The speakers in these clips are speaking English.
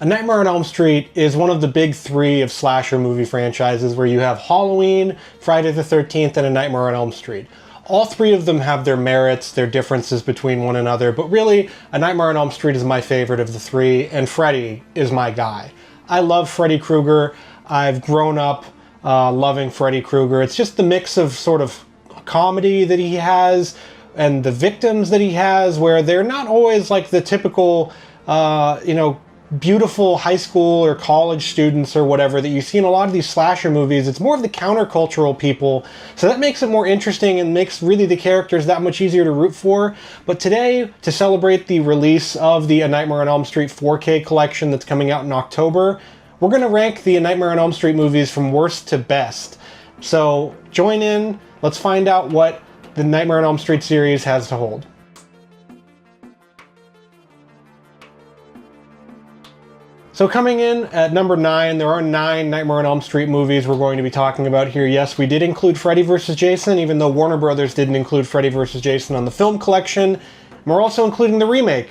A Nightmare on Elm Street is one of the big three of slasher movie franchises where you have Halloween, Friday the 13th, and A Nightmare on Elm Street. All three of them have their merits, their differences between one another, but really, A Nightmare on Elm Street is my favorite of the three, and Freddy is my guy. I love Freddy Krueger. I've grown up loving Freddy Krueger. It's just the mix of sort of comedy that he has and the victims that he has, where they're not always like the typical, beautiful high school or college students or whatever that you see in a lot of these slasher movies. It's more of the countercultural people, so that makes it more interesting and makes really the characters that much easier to root for. But today, to celebrate the release of the A Nightmare on Elm Street 4K collection that's coming out in October, we're going to rank the A Nightmare on Elm Street movies from worst to best. So join in, let's find out what the Nightmare on Elm Street series has to hold. So coming in at number 9, there are 9 Nightmare on Elm Street movies we're going to be talking about here. Yes, we did include Freddy vs. Jason, even though Warner Brothers didn't include Freddy vs. Jason on the film collection. And we're also including the remake,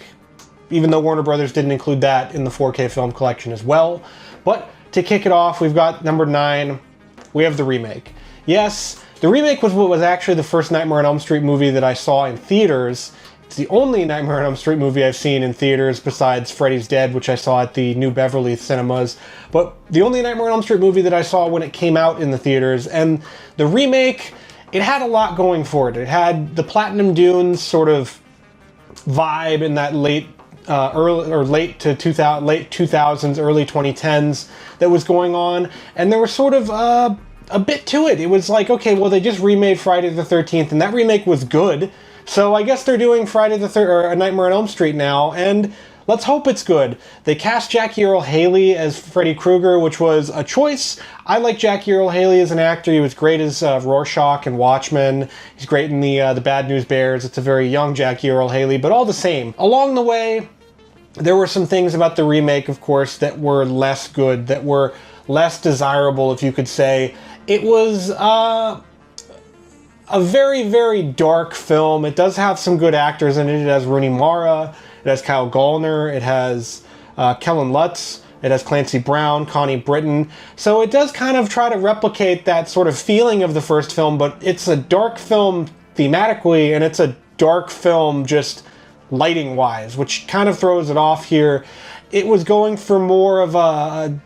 even though Warner Brothers didn't include that in the 4K film collection as well. But to kick it off, we've got number 9, we have the remake. Yes, the remake was what was actually the first Nightmare on Elm Street movie that I saw in theaters. It's the only Nightmare on Elm Street movie I've seen in theaters besides Freddys Dead, which I saw at the New Beverly cinemas. But the only Nightmare on Elm Street movie that I saw when it came out in the theaters. And the remake, it had a lot going for it. It had the Platinum Dunes sort of vibe in that late 2000s, early 2010s that was going on. And there was sort of a bit to it. It was like, okay, well, they just remade Friday the 13th, and that remake was good. So I guess they're doing A Nightmare on Elm Street now, and let's hope it's good. They cast Jackie Earle Haley as Freddy Krueger, which was a choice. I like Jackie Earle Haley as an actor. He was great as Rorschach and Watchmen. He's great in the Bad News Bears. It's a very young Jackie Earle Haley, but all the same. Along the way, there were some things about the remake, of course, that were less good, that were less desirable, if you could say. It was a very, very dark film. It does have some good actors in it. It has Rooney Mara, it has Kyle Gallner, it has Kellen Lutz, it has Clancy Brown, Connie Britton. So it does kind of try to replicate that sort of feeling of the first film, but it's a dark film thematically, and it's a dark film just lighting-wise, which kind of throws it off here. It was going for more of a,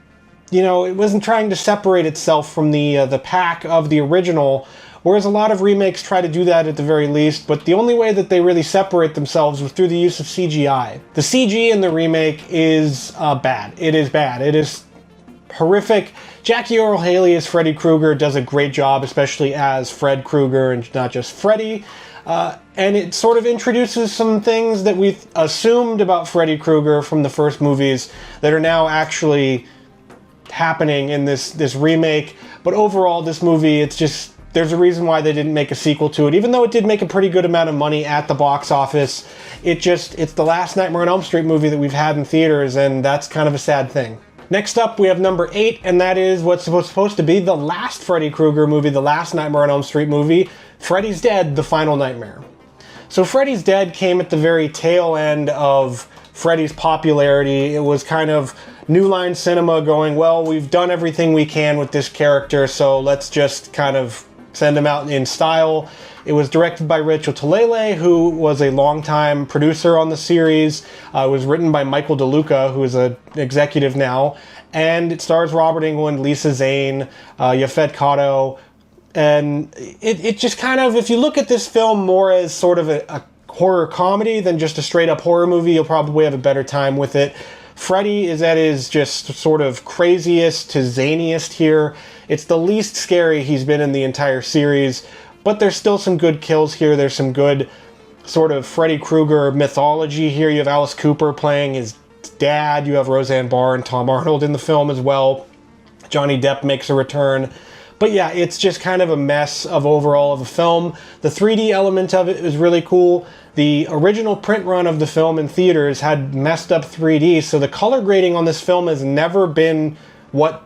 it wasn't trying to separate itself from the pack of the original, whereas a lot of remakes try to do that at the very least, but the only way that they really separate themselves was through the use of CGI. The CG in the remake is bad. It is bad. It is horrific. Jackie Earle Haley as Freddy Krueger does a great job, especially as Fred Krueger and not just Freddy. And it sort of introduces some things that we've assumed about Freddy Krueger from the first movies that are now actually happening in this remake. But overall, this movie, it's just, there's a reason why they didn't make a sequel to it. Even though it did make a pretty good amount of money at the box office, it's the last Nightmare on Elm Street movie that we've had in theaters, and that's kind of a sad thing. Next up, we have number 8, and that is what's supposed to be the last Freddy Krueger movie, the last Nightmare on Elm Street movie, Freddys Dead, The Final Nightmare. So Freddys Dead came at the very tail end of Freddy's popularity. It was kind of New Line Cinema going, well, we've done everything we can with this character, so let's just kind of send him out in style. It was directed by Rachel Talalay, who was a longtime producer on the series. It was written by Michael DeLuca, who is an executive now. And it stars Robert Englund, Lisa Zane, Yaphet Kotto. And it just kind of, if you look at this film more as sort of a horror comedy than just a straight up horror movie, you'll probably have a better time with it. Freddy is at his just sort of craziest to zaniest here. It's the least scary he's been in the entire series, but there's still some good kills here. There's some good sort of Freddy Krueger mythology here. You have Alice Cooper playing his dad. You have Roseanne Barr and Tom Arnold in the film as well. Johnny Depp makes a return. But yeah, it's just kind of a mess of overall of a film. The 3D element of it is really cool. The original print run of the film in theaters had messed up 3D, so the color grading on this film has never been what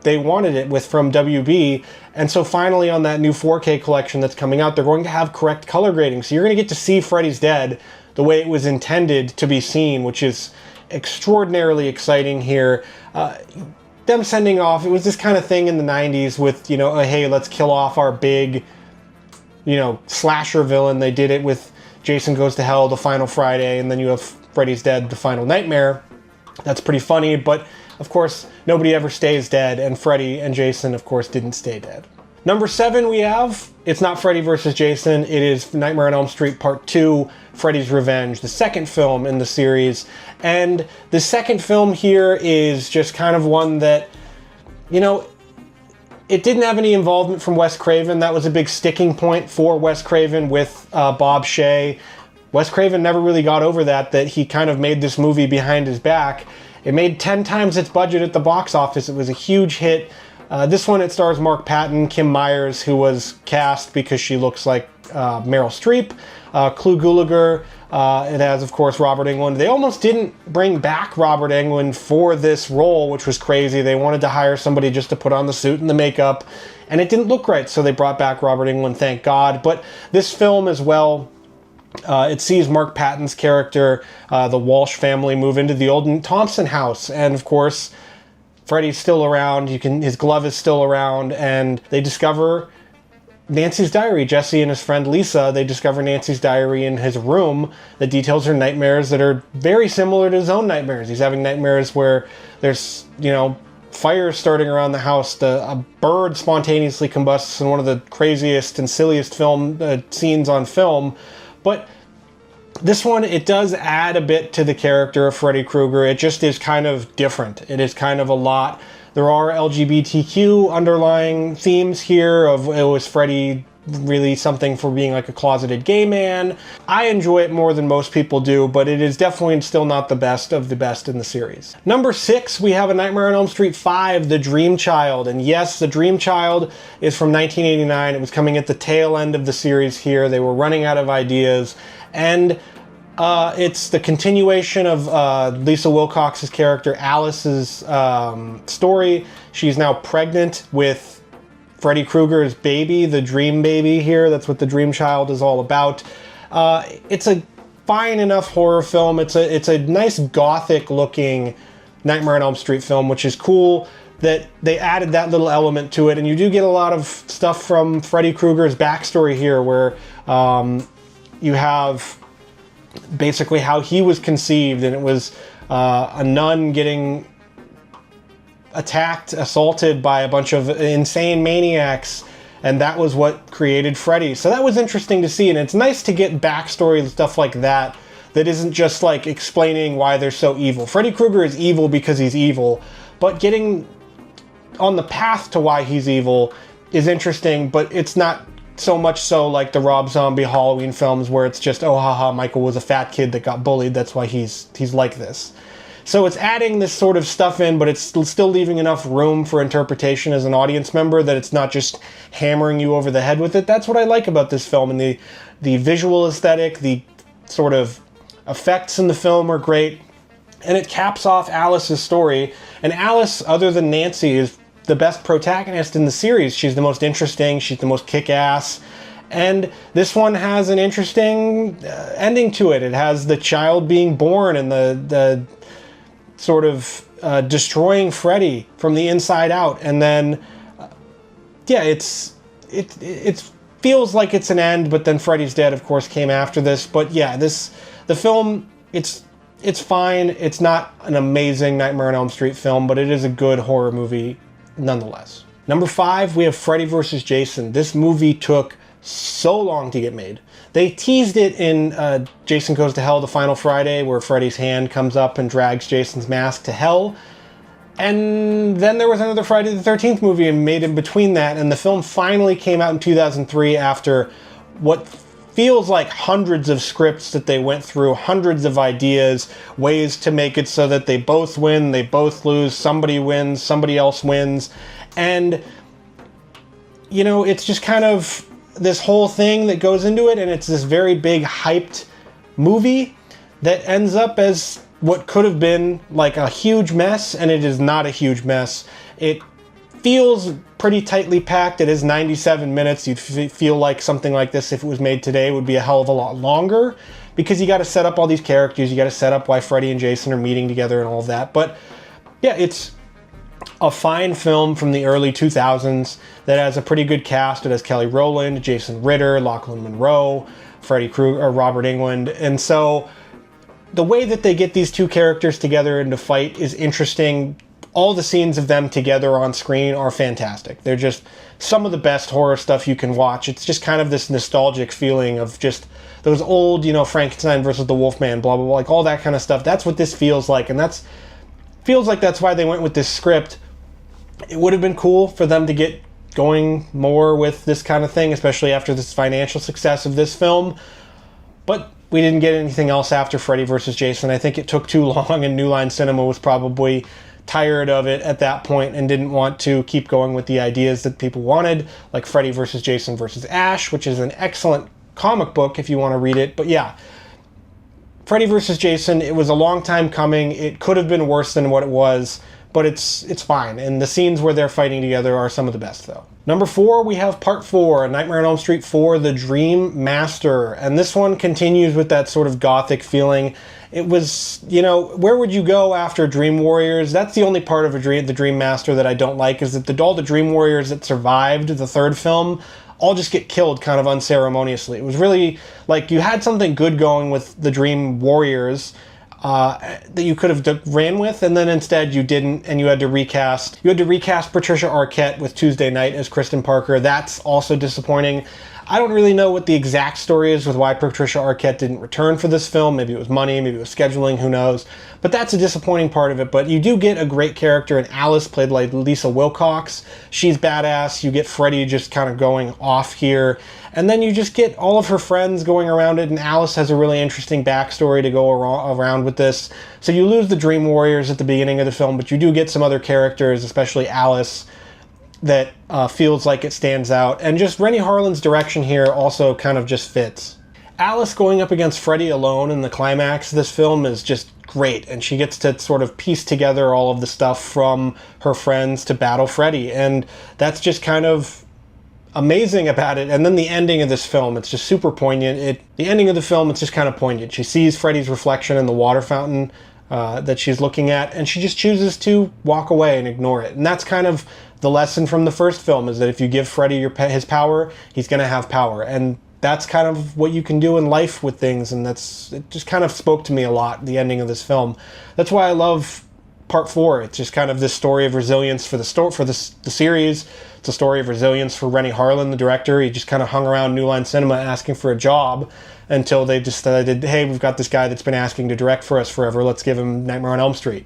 they wanted it with from WB. And so finally on that new 4K collection that's coming out, they're going to have correct color grading. So you're going to get to see Freddys Dead the way it was intended to be seen, which is extraordinarily exciting here. Them sending off, it was this kind of thing in the 90s with, you know, hey, let's kill off our big, you know, slasher villain. They did it with Jason Goes to Hell, The Final Friday, and then you have Freddys Dead, The Final Nightmare. That's pretty funny, but of course, nobody ever stays dead, and Freddy and Jason, of course, didn't stay dead. Number 7 we have, it's not Freddy vs. Jason, it is Nightmare on Elm Street Part 2, Freddys Revenge, the second film in the series. And the second film here is just kind of one that, you know, it didn't have any involvement from Wes Craven. That was a big sticking point for Wes Craven with Bob Shaye. Wes Craven never really got over that he kind of made this movie behind his back. It made 10 times its budget at the box office. It was a huge hit. This one, it stars Mark Patton, Kim Myers, who was cast because she looks like Meryl Streep, Clu Gulager. It has, of course, Robert Englund. They almost didn't bring back Robert Englund for this role, which was crazy. They wanted to hire somebody just to put on the suit and the makeup, and it didn't look right, so they brought back Robert Englund, thank God. But this film as well, it sees Mark Patton's character, the Walsh family, move into the old Thompson house, and of course, Freddy's still around. His glove is still around, and they discover Nancy's diary. Jesse and his friend Lisa, they discover Nancy's diary in his room that details her nightmares that are very similar to his own nightmares. He's having nightmares where there's, you know, fire starting around the house. A bird spontaneously combusts in one of the craziest and silliest scenes on film. But this one, it does add a bit to the character of Freddy Krueger. It just is kind of different. It is kind of a lot. There are LGBTQ underlying themes here of, was Freddy really something for being like a closeted gay man? I enjoy it more than most people do, but it is definitely still not the best of the best in the series. Number 6, we have A Nightmare on Elm Street 5, The Dream Child. And yes, The Dream Child is from 1989. It was coming at the tail end of the series here. They were running out of ideas. And it's the continuation of Lisa Wilcox's character Alice's story. She's now pregnant with Freddy Krueger's baby, the dream baby here. That's what The Dream Child is all about. It's a fine enough horror film. It's a nice gothic looking Nightmare on Elm Street film, which is cool that they added that little element to it. And you do get a lot of stuff from Freddy Krueger's backstory here, where you have basically how he was conceived, and it was a nun getting attacked, assaulted by a bunch of insane maniacs, and that was what created Freddy. So that was interesting to see, and it's nice to get backstory and stuff like that that isn't just like explaining why they're so evil. Freddy Krueger is evil because he's evil, but getting on the path to why he's evil is interesting, but it's not so much so like the Rob Zombie Halloween films where it's just, oh haha, Michael was a fat kid that got bullied, that's why he's like this. So it's adding this sort of stuff in, but it's still leaving enough room for interpretation as an audience member that it's not just hammering you over the head with it. That's what I like about this film, and the visual aesthetic, the sort of effects in the film are great, and it caps off Alice's story. And Alice, other than Nancy, is the best protagonist in the series. She's the most interesting, she's the most kick-ass, and this one has an interesting ending to it. It has the child being born and the sort of destroying Freddy from the inside out, and then yeah, it feels like it's an end, but then Freddys Dead, of course, came after this. But yeah, the film, it's fine. It's not an amazing Nightmare on Elm Street film, but it is a good horror movie nonetheless. Number 5, we have Freddy vs. Jason. This movie took so long to get made. They teased it in Jason Goes to Hell, The Final Friday, where Freddy's hand comes up and drags Jason's mask to hell. And then there was another Friday the 13th movie and made in between that, and the film finally came out in 2003 after what feels like hundreds of scripts that they went through, hundreds of ideas, ways to make it so that they both win, they both lose, somebody wins, somebody else wins. And, you know, it's just kind of this whole thing that goes into it, and it's this very big hyped movie that ends up as what could have been like a huge mess, and it is not a huge mess. It feels pretty tightly packed. It is 97 minutes. You'd feel like something like this, if it was made today, would be a hell of a lot longer, because you got to set up all these characters, you got to set up why Freddy and Jason are meeting together and all of that. But yeah, it's a fine film from the early 2000s that has a pretty good cast. It has Kelly Rowland, Jason Ritter, Lachlan Monroe, Freddy Krueger, or Robert Englund. And so the way that they get these two characters together and to fight is interesting. All the scenes of them together on screen are fantastic. They're just some of the best horror stuff you can watch. It's just kind of this nostalgic feeling of just those old, you know, Frankenstein versus the Wolfman, blah, blah, blah, like all that kind of stuff. That's what this feels like, and feels like that's why they went with this script. It would have been cool for them to get going more with this kind of thing, especially after this financial success of this film. But we didn't get anything else after Freddy vs. Jason. I think it took too long, and New Line Cinema was probably tired of it at that point and didn't want to keep going with the ideas that people wanted, like Freddy vs. Jason vs. Ash, which is an excellent comic book if you want to read it. But yeah, Freddy vs. Jason, it was a long time coming. It could have been worse than what it was, but it's fine. And the scenes where they're fighting together are some of the best, though. Number 4, we have Part 4, Nightmare on Elm Street 4, The Dream Master. And this one continues with that sort of gothic feeling. It was, you know, where would you go after Dream Warriors? That's the only part of the Dream Master that I don't like, is that all the Dream Warriors that survived the third film all just get killed kind of unceremoniously. It was really like you had something good going with the Dream Warriors that you could have ran with, and then instead you didn't, and you had to recast. You had to recast Patricia Arquette with Tuesday Night as Kristen Parker. That's also disappointing. I don't really know what the exact story is with why Patricia Arquette didn't return for this film. Maybe it was money, maybe it was scheduling, who knows. But that's a disappointing part of it. But you do get a great character in Alice, played by Lisa Wilcox. She's badass. You get Freddy just kind of going off here. And then you just get all of her friends going around it, and Alice has a really interesting backstory to go around with this. So you lose the Dream Warriors at the beginning of the film, but you do get some other characters, especially Alice, that feels like it stands out. And just Rennie Harlan's direction here also kind of just fits. Alice going up against Freddy alone in the climax of this film is just great, and she gets to sort of piece together all of the stuff from her friends to battle Freddy, and that's just kind of amazing about it. And then the ending of this film, it's just super poignant. The ending of the film, it's just kind of poignant. She sees Freddy's reflection in the water fountain that she's looking at, and she just chooses to walk away and ignore it. And that's kind of the lesson from the first film, is that if you give Freddy his power, he's going to have power. And that's kind of what you can do in life with things, and it just kind of spoke to me a lot, the ending of this film. That's why I love Part 4. It's just kind of this story of resilience for the series. It's a story of resilience for Rennie Harlan, the director. He just kind of hung around New Line Cinema asking for a job until they decided, hey, we've got this guy that's been asking to direct for us forever. Let's give him Nightmare on Elm Street.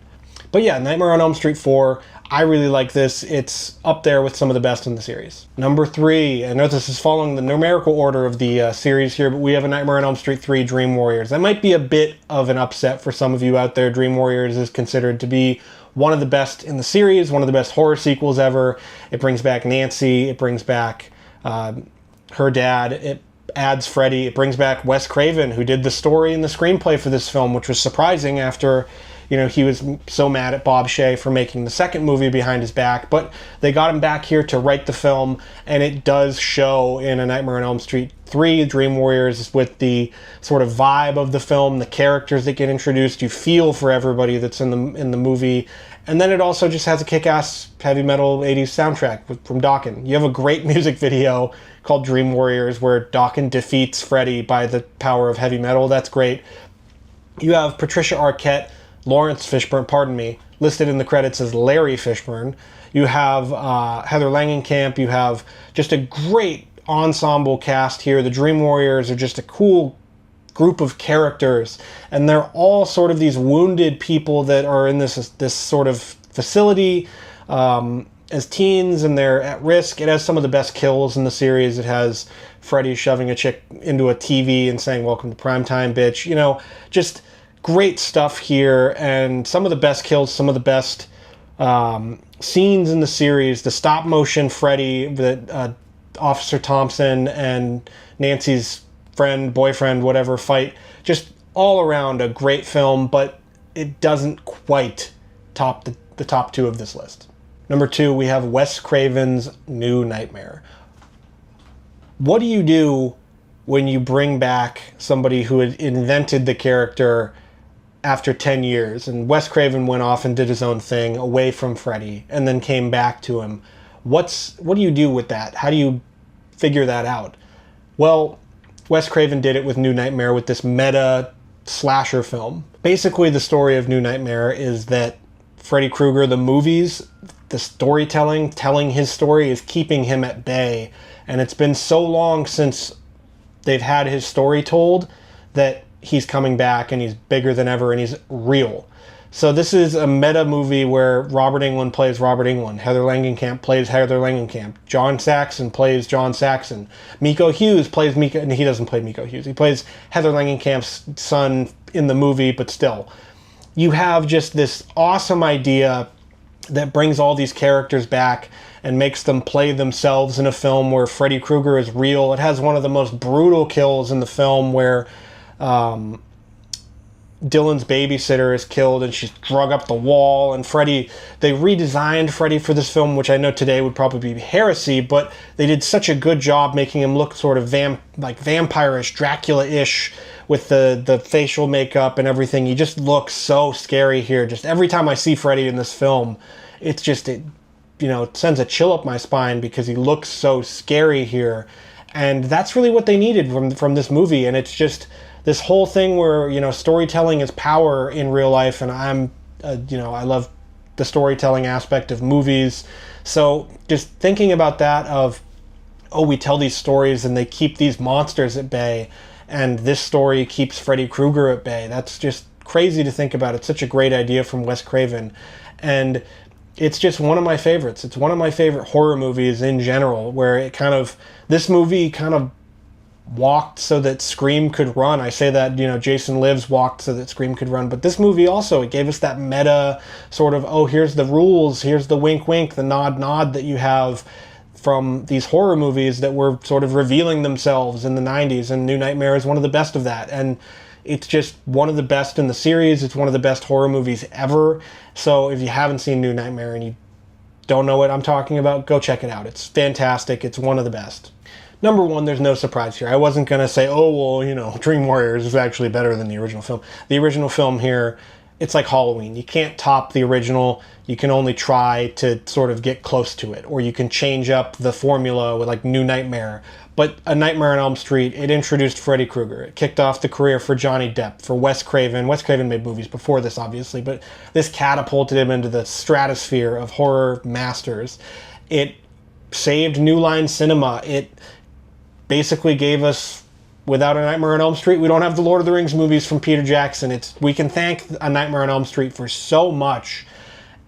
But yeah, Nightmare on Elm Street 4, I really like this. It's up there with some of the best in the series. Number 3, I know this is following the numerical order of the series here, but we have a Nightmare on Elm Street 3, Dream Warriors. That might be a bit of an upset for some of you out there. Dream Warriors is considered to be one of the best in the series, one of the best horror sequels ever. It brings back Nancy, it brings back her dad, it adds Freddy, it brings back Wes Craven, who did the story and the screenplay for this film, which was surprising after, you know, he was so mad at Bob Shaye for making the second movie behind his back. But they got him back here to write the film, and it does show in A Nightmare on Elm Street 3, Dream Warriors, with the sort of vibe of the film, the characters that get introduced. You feel for everybody that's in the movie. And then it also just has a kick-ass heavy metal 80s soundtrack from Dokken. You have a great music video called Dream Warriors where Dokken defeats Freddy by the power of heavy metal. That's great. You have Patricia Arquette, Lawrence Fishburne, pardon me, listed in the credits as Larry Fishburne. You have Heather Langenkamp. You have just a great ensemble cast here. The Dream Warriors are just a cool group of characters, and they're all sort of these wounded people that are in this sort of facility as teens, and they're at risk. It has some of the best kills in the series. It has Freddy shoving a chick into a TV and saying, "Welcome to primetime, bitch." You know, just great stuff here, and some of the best kills, some of the best scenes in the series. The stop motion Freddy that Officer Thompson and Nancy's boyfriend, whatever, fight, just all around a great film, but it doesn't quite top the top 2 of this list. Number 2, we have Wes Craven's New Nightmare. What do you do when you bring back somebody who had invented the character after 10 years. And Wes Craven went off and did his own thing away from Freddy and then came back to him. What do you do with that? How do you figure that out? Well, Wes Craven did it with New Nightmare with this meta slasher film. Basically, the story of New Nightmare is that Freddy Krueger, the movies, the storytelling, telling his story is keeping him at bay. And it's been so long since they've had his story told that he's coming back and he's bigger than ever and he's real. So this is a meta movie where Robert Englund plays Robert Englund, Heather Langenkamp plays Heather Langenkamp, John Saxon plays John Saxon, Miko Hughes plays Miko, and he doesn't play Miko Hughes, he plays Heather Langenkamp's son in the movie, but still. You have just this awesome idea that brings all these characters back and makes them play themselves in a film where Freddy Krueger is real. It has one of the most brutal kills in the film where Dylan's babysitter is killed and she's drug up the wall, and Freddy, they redesigned Freddy for this film, which I know today would probably be heresy, but they did such a good job making him look sort of vampire-ish, Dracula-ish with the facial makeup and everything. He just looks so scary here. Just every time I see Freddy in this film, it sends a chill up my spine because he looks so scary here. And that's really what they needed from this movie. And it's just this whole thing where, storytelling is power in real life, and I love the storytelling aspect of movies. So just thinking about that we tell these stories and they keep these monsters at bay, and this story keeps Freddy Krueger at bay. That's just crazy to think about. It's such a great idea from Wes Craven. And it's just one of my favorites. It's one of my favorite horror movies in general, where this movie kind of walked so that Scream could run. I say that, Jason Lives walked so that Scream could run, but this movie also, it gave us that meta sort of, here's the rules, here's the wink wink, the nod nod that you have from these horror movies that were sort of revealing themselves in the 90s, and New Nightmare is one of the best of that. And it's just one of the best in the series. It's one of the best horror movies ever. So if you haven't seen New Nightmare and you don't know what I'm talking about, go check it out. It's fantastic. It's one of the best. Number one, there's no surprise here. I wasn't going to say, Dream Warriors is actually better than the original film. The original film here, it's like Halloween. You can't top the original. You can only try to sort of get close to it. Or you can change up the formula with like New Nightmare. But A Nightmare on Elm Street, it introduced Freddy Krueger. It kicked off the career for Johnny Depp, for Wes Craven. Wes Craven made movies before this, obviously, but this catapulted him into the stratosphere of horror masters. It saved New Line Cinema. It basically gave us, without A Nightmare on Elm Street, we don't have the Lord of the Rings movies from Peter Jackson. We can thank A Nightmare on Elm Street for so much.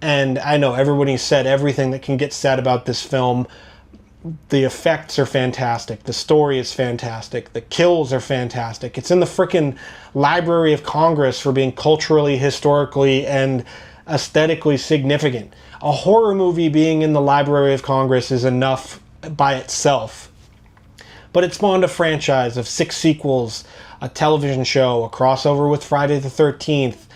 And I know everybody said everything that can get said about this film. The effects are fantastic. The story is fantastic. The kills are fantastic. It's in the frickin' Library of Congress for being culturally, historically, and aesthetically significant. A horror movie being in the Library of Congress is enough by itself. But it spawned a franchise of 6 sequels, a television show, a crossover with Friday the 13th,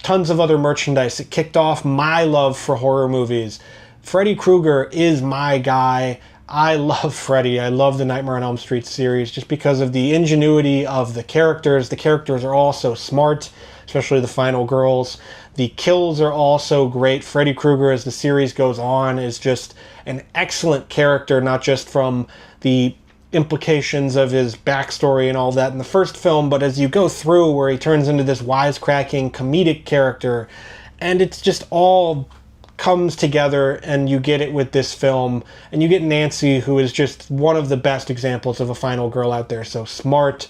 tons of other merchandise. It kicked off my love for horror movies. Freddy Krueger is my guy. I love Freddy. I love the Nightmare on Elm Street series just because of the ingenuity of the characters. The characters are all so smart, especially the final girls. The kills are all so great. Freddy Krueger, as the series goes on, is just an excellent character, not just from the implications of his backstory and all that in the first film, but as you go through where he turns into this wisecracking comedic character, and it's just all comes together, and you get it with this film, and you get Nancy, who is just one of the best examples of a final girl out there. So smart,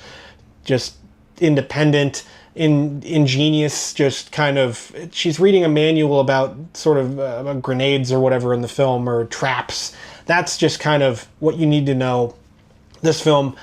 just independent, ingenious, just kind of, she's reading a manual about sort of grenades or whatever in the film, or traps. That's just kind of what you need to know. This film,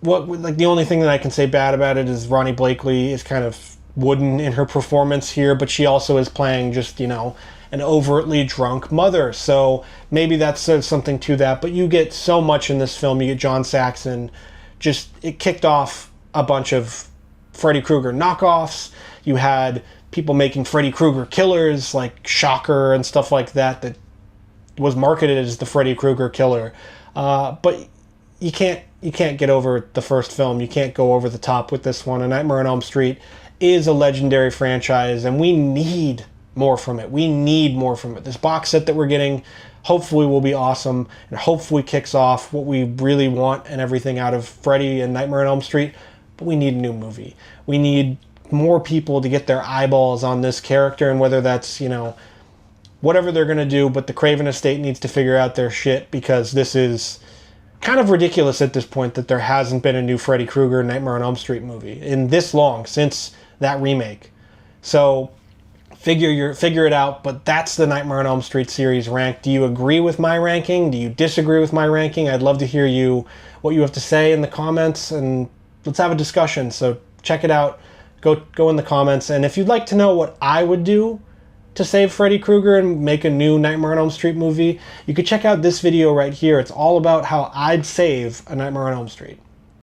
the only thing that I can say bad about it is Ronnie Blakely is kind of wooden in her performance here, but she also is playing just, an overtly drunk mother. So maybe that says something to that, but you get so much in this film. You get John Saxon. Just, it kicked off a bunch of Freddy Krueger knockoffs. You had people making Freddy Krueger killers like Shocker and stuff like that was marketed as the Freddy Krueger killer. But you can't get over the first film. You can't go over the top with this one. A Nightmare on Elm Street is a legendary franchise, and we need more from it. We need more from it. This box set that we're getting hopefully will be awesome, and hopefully kicks off what we really want and everything out of Freddy and Nightmare on Elm Street. But we need a new movie. We need more people to get their eyeballs on this character, and whether that's, you know, whatever they're going to do, but the Craven estate needs to figure out their shit, because this is kind of ridiculous at this point that there hasn't been a new Freddy Krueger Nightmare on Elm Street movie in this long, since that remake. So figure it out, but that's the Nightmare on Elm Street series rank. Do you agree with my ranking? Do you disagree with my ranking? I'd love to hear what you have to say in the comments, and let's have a discussion. So check it out. Go in the comments, and if you'd like to know what I would do to save Freddy Krueger and make a new Nightmare on Elm Street movie, you could check out this video right here. It's all about how I'd save a Nightmare on Elm Street.